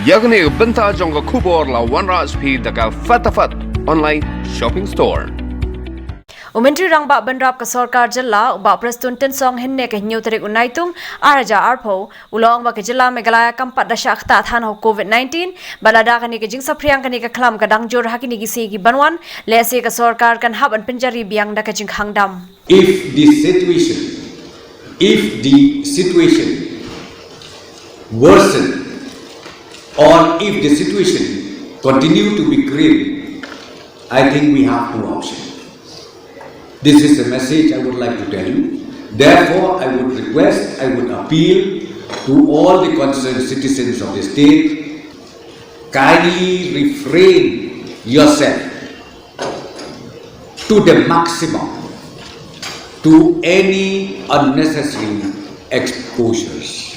Yagni benta jonga kubor la wanra speed daga fatafat online shopping store. Umentri rang ba bandrap ka sarkar jilla ba Prestone ten song henne ke nyu tarik unaitung araja arpo ulong ba ke jilla Meghalaya kampat da shakta than ho COVID-19 balada kani ke jingsa priang kani ke khlam kadang jor hakini gi se gi banwan lese ka sarkar kan hab an Pynjari Biang da ka Jingkhang dam. If the situation worsen or if the situation continue to be grim, I think we have two options. This is the message I would like to tell you. Therefore, I would request, I would appeal to all the concerned citizens of the state, kindly refrain yourself to the maximum to any unnecessary exposures.